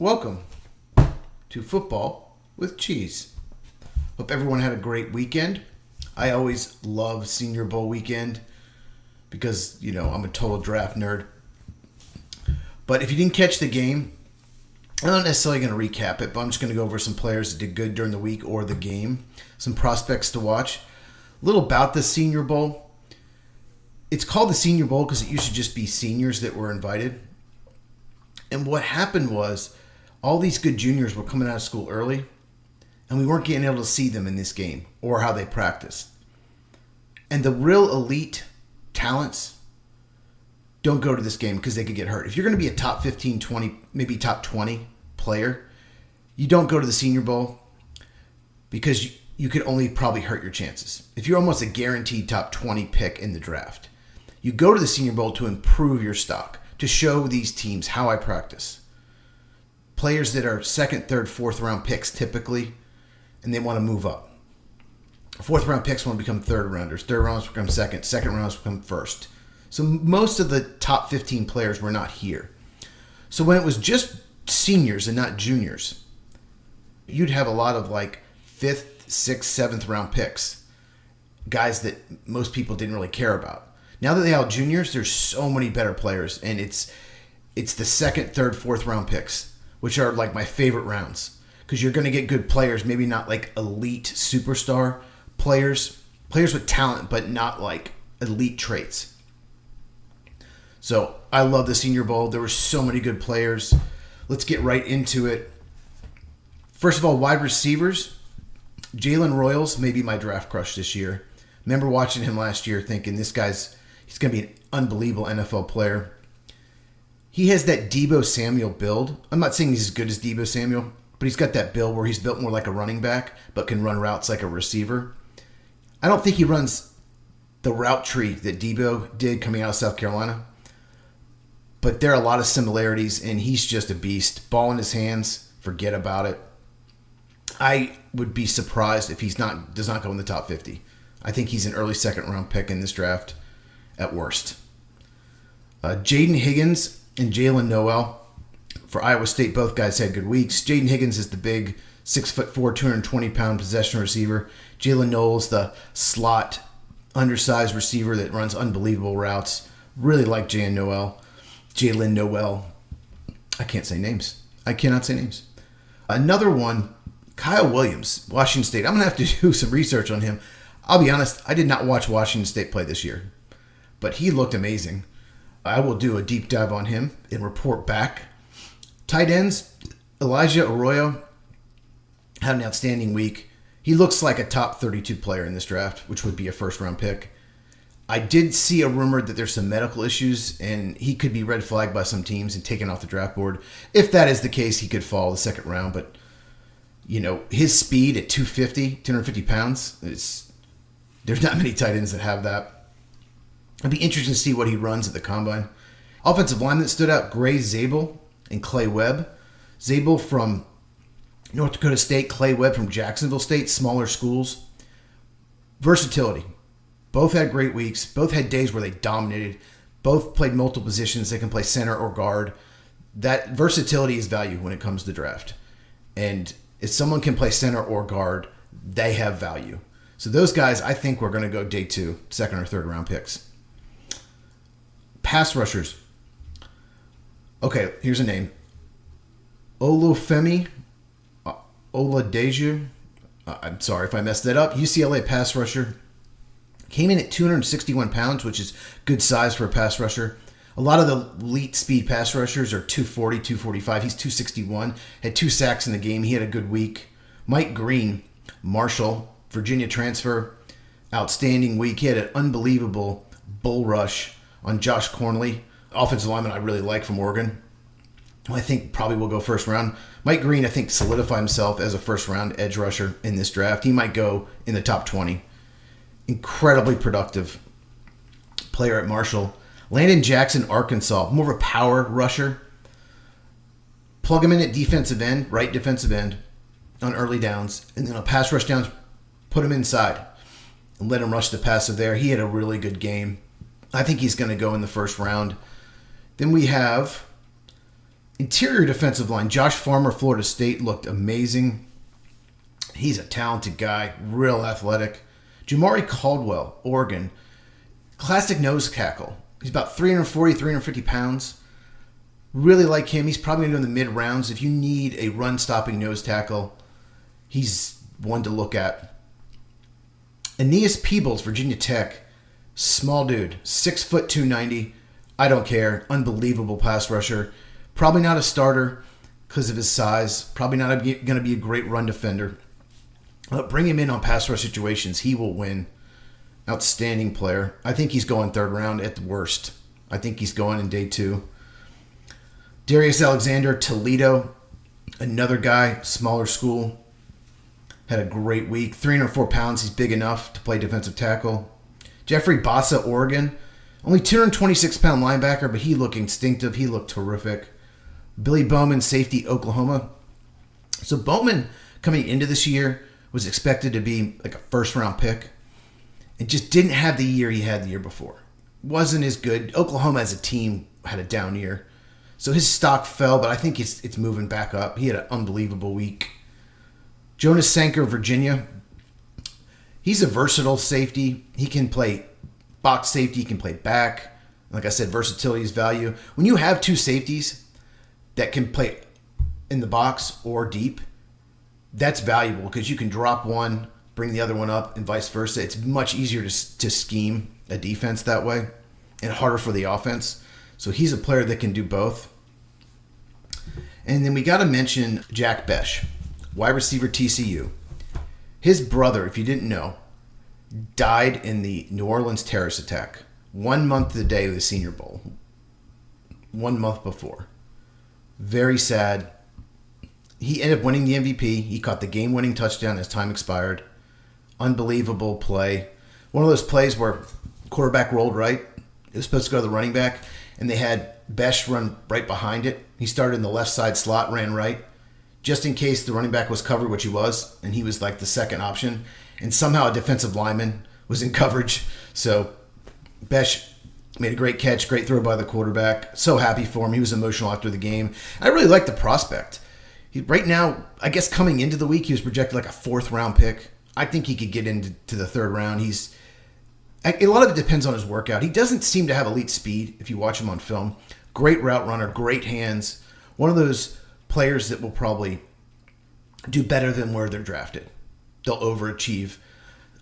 Welcome to Football with Cheese. Hope everyone had a great weekend. I always love Senior Bowl weekend because, I'm a total draft nerd. But if you didn't catch the game, I'm not necessarily going to recap it, but I'm just going to go over some players that did good during the week or the game, some prospects to watch. A little about the Senior Bowl. It's called the Senior Bowl because it used to just be seniors that were invited. And what happened was all these good juniors were coming out of school early, and we weren't getting able to see them in this game or how they practiced. And the real elite talents don't go to this game because they could get hurt. If you're going to be a top 15, 20, maybe top 20 player, you don't go to the Senior Bowl because you could only probably hurt your chances. If you're almost a guaranteed top 20 pick in the draft, you go to the Senior Bowl to improve your stock, to show these teams how I practice. Players that are second, third, fourth round picks typically, and they want to move up. Fourth round picks want to become third rounders. Third rounders become second rounders become first. So most of the top 15 players were not here. So when it was just seniors and not juniors, you'd have a lot of like fifth, sixth, seventh round picks. Guys that most people didn't really care about. Now that they have juniors, there's so many better players, and it's the second, third, fourth round picks, which are like my favorite rounds because you're going to get good players, maybe not like elite superstar players with talent, but not like elite traits. So I love the Senior Bowl. There were so many good players. Let's get right into it. First of all, wide receivers. Jalen Royals may be my draft crush this year. Remember watching him last year thinking he's going to be an unbelievable NFL player. He has that Deebo Samuel build. I'm not saying he's as good as Deebo Samuel, but he's got that build where he's built more like a running back, but can run routes like a receiver. I don't think he runs the route tree that Deebo did coming out of South Carolina, but there are a lot of similarities, and he's just a beast. Ball in his hands, forget about it. I would be surprised if does not go in the top 50. I think he's an early second round pick in this draft at worst. Jaden Higgins and Jalen Noel for Iowa State, both guys had good weeks. Jaden Higgins is the big 6'4", 220-pound possession receiver. Jalen Noel is the slot, undersized receiver that runs unbelievable routes. Really like Jalen Noel. I can't say names. I cannot say names. Another one, Kyle Williams, Washington State. I'm going to have to do some research on him. I'll be honest, I did not watch Washington State play this year, but he looked amazing. I will do a deep dive on him and report back. Tight ends, Elijah Arroyo had an outstanding week. He looks like a top 32 player in this draft, which would be a first-round pick. I did see a rumor that there's some medical issues, and he could be red flagged by some teams and taken off the draft board. If that is the case, he could fall the second round, but his speed at 250 pounds, there's not many tight ends that have that. It'd be interesting to see what he runs at the combine. Offensive linemen that stood out, Gray Zabel and Clay Webb. Zabel from North Dakota State, Clay Webb from Jacksonville State, smaller schools. Versatility. Both had great weeks. Both had days where they dominated. Both played multiple positions. They can play center or guard. That versatility is value when it comes to draft. And if someone can play center or guard, they have value. So those guys, I think we're going to go day 2, second or third round picks. Pass rushers. Okay, here's a name. Olufemi Oladeju. I'm sorry if I messed that up. UCLA pass rusher. Came in at 261 pounds, which is good size for a pass rusher. A lot of the elite speed pass rushers are 240, 245. He's 261. Had 2 sacks in the game. He had a good week. Mike Green, Marshall, Virginia transfer. Outstanding week. He had an unbelievable bull rush on Josh Cornley, offensive lineman I really like from Oregon. I think probably will go first round. Mike Green, I think, solidified himself as a first round edge rusher in this draft. He might go in the top 20. Incredibly productive player at Marshall. Landon Jackson, Arkansas, more of a power rusher. Plug him in at defensive end, right defensive end on early downs, and then on pass rush downs, put him inside and let him rush the passer there. He had a really good game. I think he's going to go in the first round. Then we have Interior defensive line, Josh Farmer, Florida State, looked amazing. He's a talented guy, real athletic. Jamari Caldwell, Oregon, classic nose tackle. He's about 340, 350 pounds. Really like him. He's probably going to go in the mid-rounds. If you need a run-stopping nose tackle, he's one to look at. Aeneas Peebles, Virginia Tech, small dude, 6 foot 290. I don't care. Unbelievable pass rusher. Probably not a starter because of his size. Probably not going to be a great run defender. But bring him in on pass rush situations. He will win. Outstanding player. I think he's going third round at the worst. I think he's going in day 2. Darius Alexander, Toledo. Another guy, smaller school. Had a great week. 304 pounds. He's big enough to play defensive tackle. Jeffrey Bassa, Oregon. Only 226-pound linebacker, but he looked instinctive. He looked terrific. Billy Bowman, safety, Oklahoma. So Bowman, coming into this year, was expected to be like a first-round pick and just didn't have the year he had the year before. Wasn't as good. Oklahoma as a team had a down year. So his stock fell, but I think it's moving back up. He had an unbelievable week. Jonas Sanker, Virginia. He's a versatile safety. He can play box safety. He can play back. Like I said, versatility is value. When you have 2 safeties that can play in the box or deep, that's valuable because you can drop one, bring the other one up, and vice versa. It's much easier to scheme a defense that way and harder for the offense. So he's a player that can do both. And then we got to mention Jack Besh, wide receiver, TCU. His brother, if you didn't know, died in the New Orleans terrorist attack 1 month to the day of the Senior Bowl. 1 month before. Very sad. He ended up winning the MVP. He caught the game-winning touchdown as time expired. Unbelievable play. One of those plays where quarterback rolled right. It was supposed to go to the running back, and they had Besh run right behind it. He started in the left side slot, ran right, just in case the running back was covered, which he was, and he was like the second option. And somehow a defensive lineman was in coverage. So Besh made a great catch, great throw by the quarterback. So happy for him. He was emotional after the game. I really like the prospect. Right now, I guess coming into the week, he was projected like a 4th-round pick. I think he could get into the 3rd round. A lot of it depends on his workout. He doesn't seem to have elite speed if you watch him on film. Great route runner, great hands. One of those players that will probably do better than where they're drafted. They'll overachieve.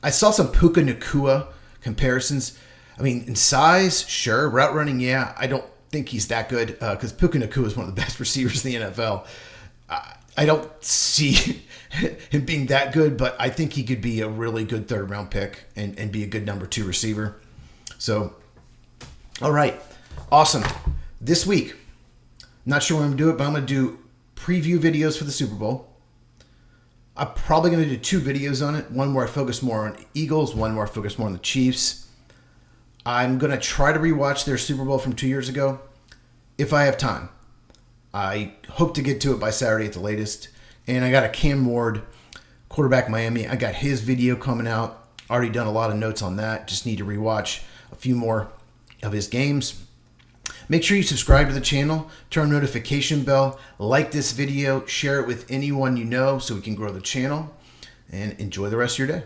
I saw some Puka Nacua comparisons. I mean, in size, sure. Route running, yeah. I don't think he's that good because Puka Nacua is one of the best receivers in the NFL. I don't see him being that good, but I think he could be a really good 3rd-round pick and be a good number 2 receiver. So, all right. Awesome. This week, not sure when I'm going to do it, but I'm going to do preview videos for the Super Bowl. I'm probably going to do 2 videos on it. One where I focus more on Eagles, one where I focus more on the Chiefs. I'm going to try to rewatch their Super Bowl from 2 years ago if I have time. I hope to get to it by Saturday at the latest. And I got a Cam Ward, quarterback Miami. I got his video coming out. Already done a lot of notes on that. Just need to rewatch a few more of his games. Make sure you subscribe to the channel, turn notification bell, like this video, share it with anyone you know so we can grow the channel, and enjoy the rest of your day.